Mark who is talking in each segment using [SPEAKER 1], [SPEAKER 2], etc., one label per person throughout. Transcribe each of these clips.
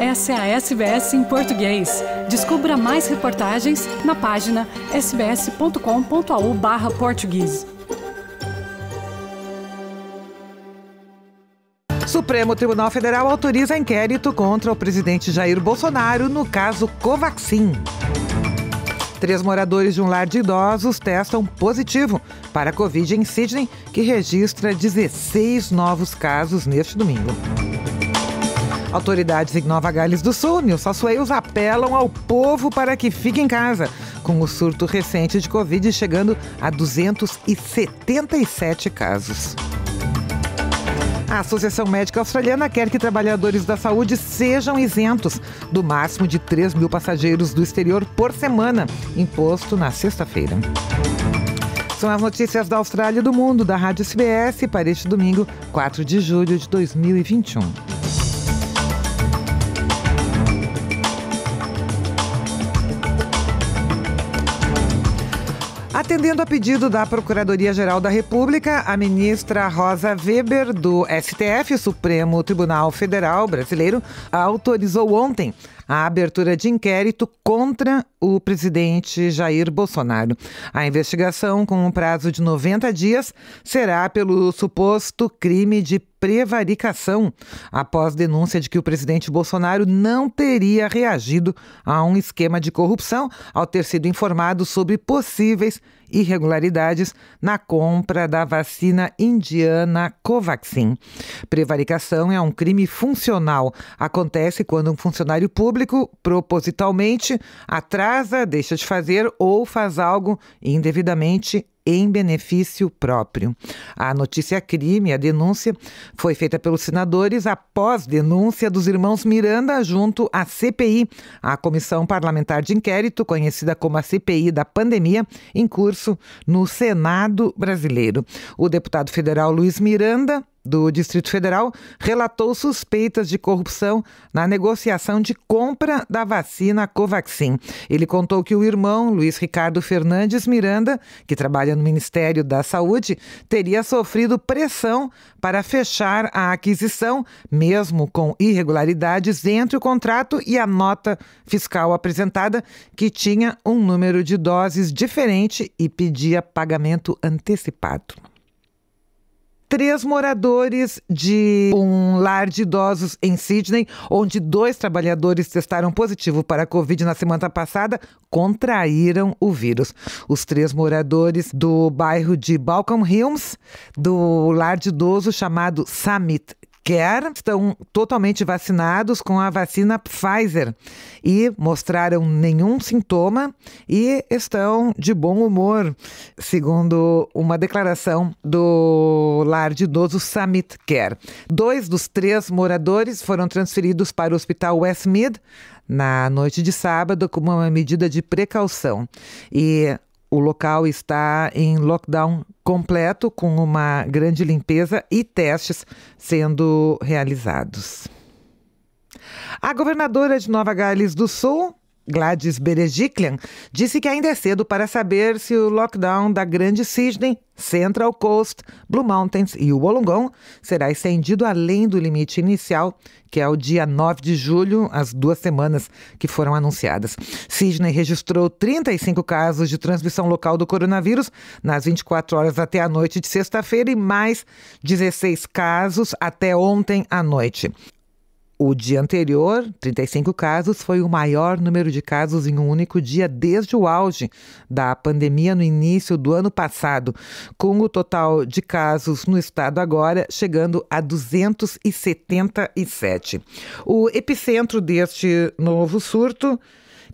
[SPEAKER 1] Essa é a SBS em português. Descubra mais reportagens na página sbs.com.au/português.
[SPEAKER 2] Supremo Tribunal Federal autoriza inquérito contra o presidente Jair Bolsonaro no caso Covaxin. 3 moradores de um lar de idosos testam positivo para a Covid em Sydney, que registra 16 novos casos neste domingo. Autoridades em Nova Gales do Sul, New South Wales, apelam ao povo para que fique em casa, com o surto recente de Covid chegando a 277 casos. A Associação Médica Australiana quer que trabalhadores da saúde sejam isentos do máximo de 3 mil passageiros do exterior por semana, imposto na sexta-feira. São as notícias da Austrália e do mundo, da Rádio SBS, para este domingo, 4 de julho de 2021. Atendendo a pedido da Procuradoria-Geral da República, a ministra Rosa Weber, do STF, Supremo Tribunal Federal Brasileiro, autorizou ontem a abertura de inquérito contra o presidente Jair Bolsonaro. A investigação, com um prazo de 90 dias, será pelo suposto crime de prevaricação, após denúncia de que o presidente Bolsonaro não teria reagido a um esquema de corrupção ao ter sido informado sobre possíveis irregularidades na compra da vacina indiana Covaxin. Prevaricação é um crime funcional. Acontece quando um funcionário público propositalmente atrasa, deixa de fazer ou faz algo indevidamente em benefício próprio. A notícia crime, a denúncia, foi feita pelos senadores após denúncia dos irmãos Miranda junto à CPI, a Comissão Parlamentar de Inquérito, conhecida como a CPI da pandemia, em curso no Senado brasileiro. O deputado federal Luiz Miranda, do Distrito Federal, relatou suspeitas de corrupção na negociação de compra da vacina Covaxin. Ele contou que o irmão, Luiz Ricardo Fernandes Miranda, que trabalha no Ministério da Saúde, teria sofrido pressão para fechar a aquisição, mesmo com irregularidades entre o contrato e a nota fiscal apresentada, que tinha um número de doses diferente e pedia pagamento antecipado. 3 moradores de um lar de idosos em Sydney, onde 2 trabalhadores testaram positivo para a Covid na semana passada, contraíram o vírus. Os 3 moradores do bairro de Balcombe Hills, do lar de idoso chamado Summit Care, estão totalmente vacinados com a vacina Pfizer e mostraram nenhum sintoma e estão de bom humor, segundo uma declaração do lar de idoso Summit Care. 2 dos 3 moradores foram transferidos para o Hospital Westmead na noite de sábado como uma medida de precaução e o local está em lockdown completo, com uma grande limpeza e testes sendo realizados. A governadora de Nova Gales do Sul, Gladys Berejiklian, disse que ainda é cedo para saber se o lockdown da Grande Sydney, Central Coast, Blue Mountains e o Wollongong será estendido além do limite inicial, que é o dia 9 de julho, as 2 semanas que foram anunciadas. Sydney registrou 35 casos de transmissão local do coronavírus nas 24 horas até a noite de sexta-feira e mais 16 casos até ontem à noite. O dia anterior, 35 casos, foi o maior número de casos em um único dia desde o auge da pandemia no início do ano passado, com o total de casos no estado agora chegando a 277. O epicentro deste novo surto,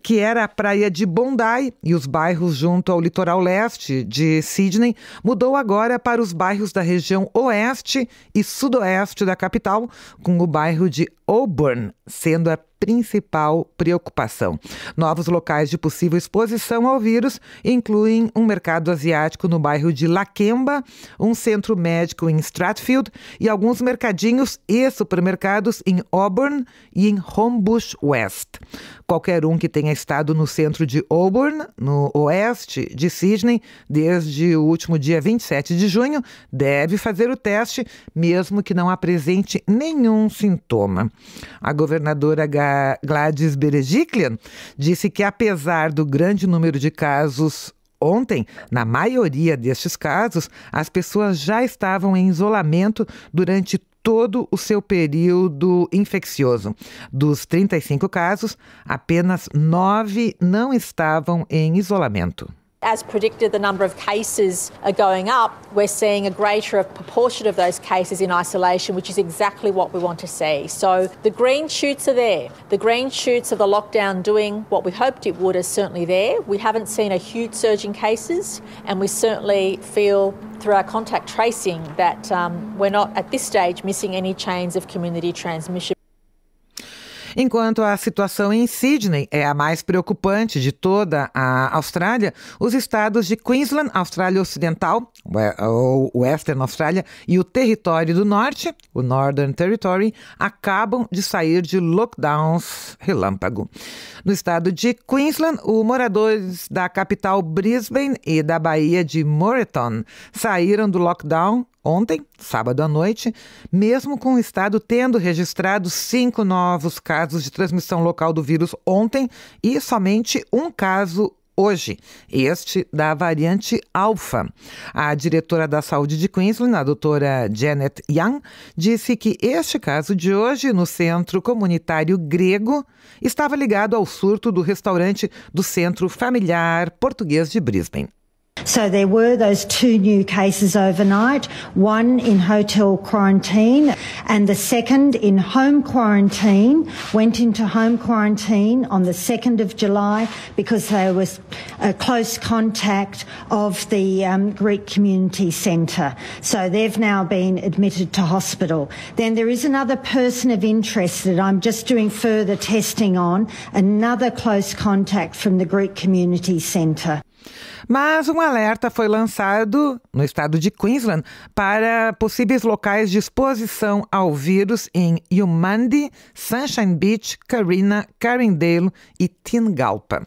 [SPEAKER 2] que era a praia de Bondi e os bairros junto ao litoral leste de Sydney, mudou agora para os bairros da região oeste e sudoeste da capital, com o bairro de Auburn sendo a principal preocupação. Novos locais de possível exposição ao vírus incluem um mercado asiático no bairro de Lakemba, um centro médico em Strathfield e alguns mercadinhos e supermercados em Auburn e em Homebush West. Qualquer um que tenha estado no centro de Auburn, no oeste de Sydney, desde o último dia 27 de junho, deve fazer o teste, mesmo que não apresente nenhum sintoma. A governadora Gladys Berejiklian, disse que apesar do grande número de casos ontem, na maioria destes casos, as pessoas já estavam em isolamento durante todo o seu período infeccioso. Dos 35 casos, apenas 9 não estavam em isolamento.
[SPEAKER 3] As predicted, the number of cases are going up. We're seeing a greater proportion of those cases in isolation, which is exactly what we want to see. So the green shoots are there. The green shoots of the lockdown doing what we hoped it would are certainly there. We haven't seen a huge surge in cases, and we certainly feel through our contact tracing that we're not at this stage missing any chains of community transmission.
[SPEAKER 2] Enquanto a situação em Sydney é a mais preocupante de toda a Austrália, os estados de Queensland, Austrália Ocidental, ou Western Australia, e o Território do Norte, o Northern Territory, acabam de sair de lockdowns relâmpago. No estado de Queensland, os moradores da capital Brisbane e da Baía de Moreton saíram do lockdown ontem, sábado à noite, mesmo com o estado tendo registrado 5 novos casos de transmissão local do vírus ontem e somente um caso hoje, este da variante Alpha. A diretora da saúde de Queensland, a doutora Janet Young, disse que este caso de hoje no centro comunitário grego estava ligado ao surto do restaurante do Centro Familiar Português de Brisbane.
[SPEAKER 4] So there were those 2 new cases overnight, one in hotel quarantine and the second in home quarantine, went into home quarantine on the 2nd of July because they were a close contact of the Greek Community Centre. So they've now been admitted to hospital. Then there is another person of interest that I'm just doing further testing on, another close contact from the Greek Community Centre.
[SPEAKER 2] Mas um alerta foi lançado no estado de Queensland para possíveis locais de exposição ao vírus em Eumundi, Sunshine Beach, Carina, Carindale e Tingalpa.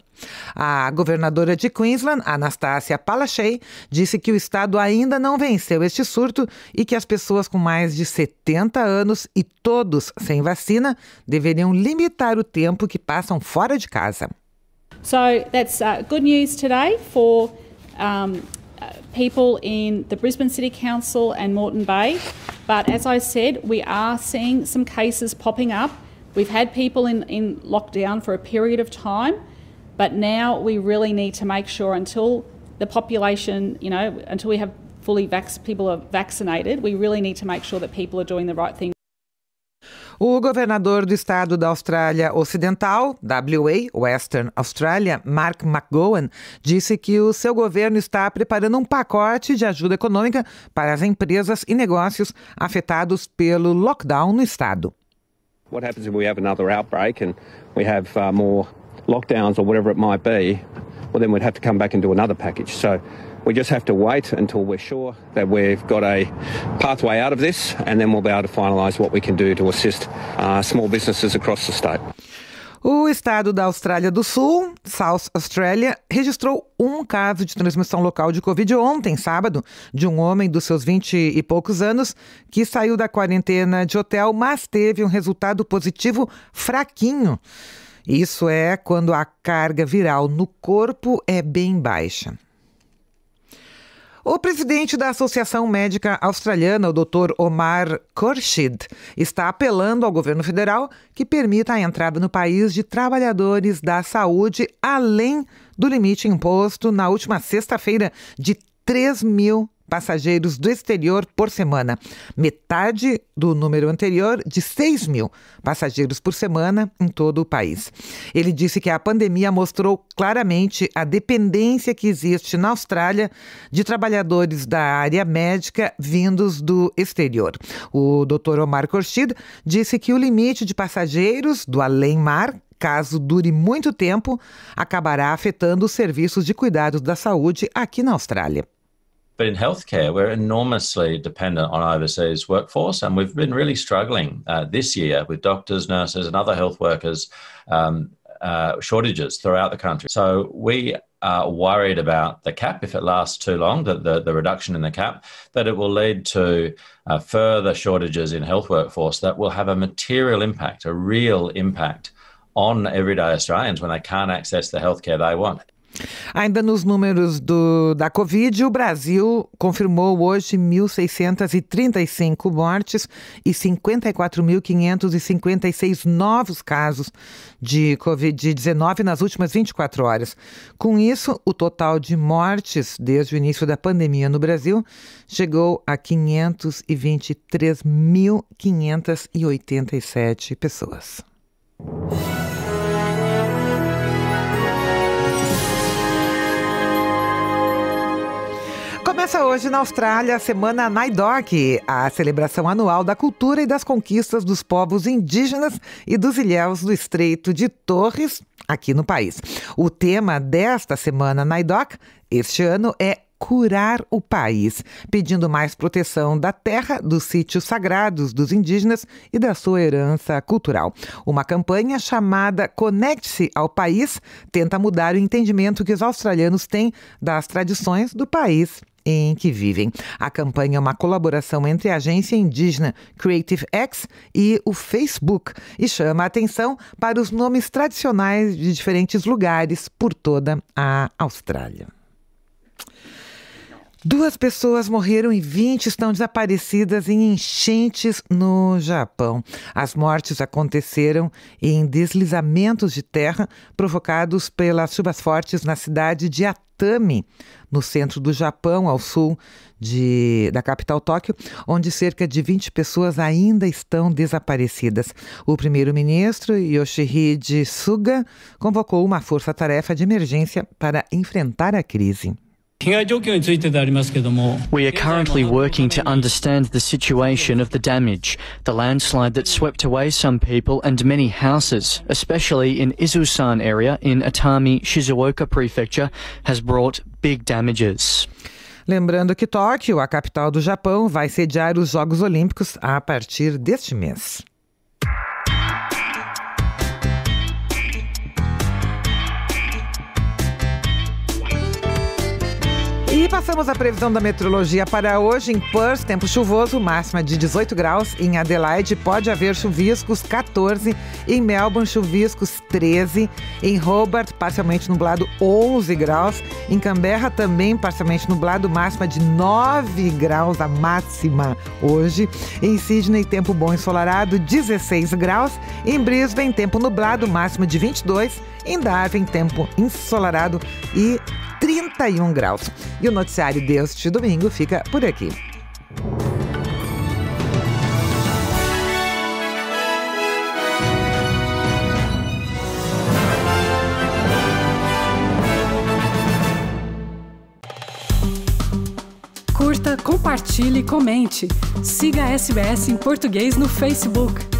[SPEAKER 2] A governadora de Queensland, Anastasia Palaszczuk, disse que o estado ainda não venceu este surto e que as pessoas com mais de 70 anos e todos sem vacina deveriam limitar o tempo que passam fora de casa.
[SPEAKER 5] So that's good news today for people in the Brisbane City Council and Moreton Bay. But as I said, we are seeing some cases popping up. We've had people in lockdown for a period of time, but now we really need to make sure until the population, until we have people are vaccinated, we really need to make sure that people are doing the right thing.
[SPEAKER 2] O governador do estado da Austrália Ocidental, WA, Western Australia, Mark McGowan, disse que o seu governo está preparando um pacote de ajuda econômica para as empresas e negócios afetados pelo lockdown no estado.
[SPEAKER 6] What happens if we have another outbreak and we have more lockdowns or whatever it might be? Well, then we'd have to come back and do another package. So we just have to wait until we're sure that we've got a pathway out of this, and then we'll be able to finalise what we can do to assist small businesses across the state.
[SPEAKER 2] O estado da Austrália do Sul, South Australia, registrou um caso de transmissão local de Covid ontem, sábado, de um homem dos seus 20 e poucos anos que saiu da quarentena de hotel, mas teve um resultado positivo fraquinho. Isso é quando a carga viral no corpo é bem baixa. O presidente da Associação Médica Australiana, o Dr. Omar Khorshid, está apelando ao governo federal que permita a entrada no país de trabalhadores da saúde além do limite imposto na última sexta-feira de 3.000 passageiros do exterior por semana, metade do número anterior de 6.000 passageiros por semana em todo o país. Ele disse que a pandemia mostrou claramente a dependência que existe na Austrália de trabalhadores da área médica vindos do exterior. O Dr. Omar Khorshid disse que o limite de passageiros do além-mar, caso dure muito tempo, acabará afetando os serviços de cuidados da saúde aqui na Austrália.
[SPEAKER 7] But in healthcare, we're enormously dependent on overseas workforce, and we've been really struggling this year with doctors, nurses, and other health workers shortages throughout the country. So we worried about the cap, if it lasts too long, the reduction in the cap, that it will lead to further shortages in health workforce that will have a material impact, a real impact on everyday Australians when they can't access the healthcare they want.
[SPEAKER 2] Ainda nos números da Covid, o Brasil confirmou hoje 1.635 mortes e 54.556 novos casos de Covid-19 nas últimas 24 horas. Com isso, o total de mortes desde o início da pandemia no Brasil chegou a 523.587 pessoas. Começa hoje na Austrália a Semana NAIDOC, a celebração anual da cultura e das conquistas dos povos indígenas e dos ilhéus do Estreito de Torres, aqui no país. O tema desta Semana NAIDOC este ano é curar o país, pedindo mais proteção da terra, dos sítios sagrados dos indígenas e da sua herança cultural. Uma campanha chamada Conecte-se ao País tenta mudar o entendimento que os australianos têm das tradições do país em que vivem. A campanha é uma colaboração entre a agência indígena Creative X e o Facebook e chama a atenção para os nomes tradicionais de diferentes lugares por toda a Austrália. 2 pessoas morreram e 20 estão desaparecidas em enchentes no Japão. As mortes aconteceram em deslizamentos de terra provocados pelas chuvas fortes na cidade de Atami, no centro do Japão, ao sul da capital Tóquio, onde cerca de 20 pessoas ainda estão desaparecidas. O primeiro-ministro Yoshihide Suga convocou uma força-tarefa de emergência para enfrentar a crise.
[SPEAKER 8] We are currently working to understand the situation of the damage. The landslide that swept away some people and many houses, especially in Izusan area in Atami, Shizuoka Prefecture, has brought big damages.
[SPEAKER 2] Lembrando que Tóquio, a capital do Japão, vai sediar os Jogos Olímpicos a partir deste mês. E passamos a previsão da meteorologia para hoje. Em Perth, tempo chuvoso, máxima de 18 graus. Em Adelaide, pode haver chuviscos, 14. Em Melbourne, chuviscos, 13. Em Hobart, parcialmente nublado, 11 graus. Em Canberra, também parcialmente nublado, máxima de 9 graus, a máxima hoje. Em Sydney, tempo bom ensolarado, 16 graus. Em Brisbane, tempo nublado, máxima de 22. Em Darwin, tempo ensolarado e 31 graus. E o noticiário deste domingo fica por aqui.
[SPEAKER 1] Curta, compartilhe e comente. Siga a SBS em português no Facebook.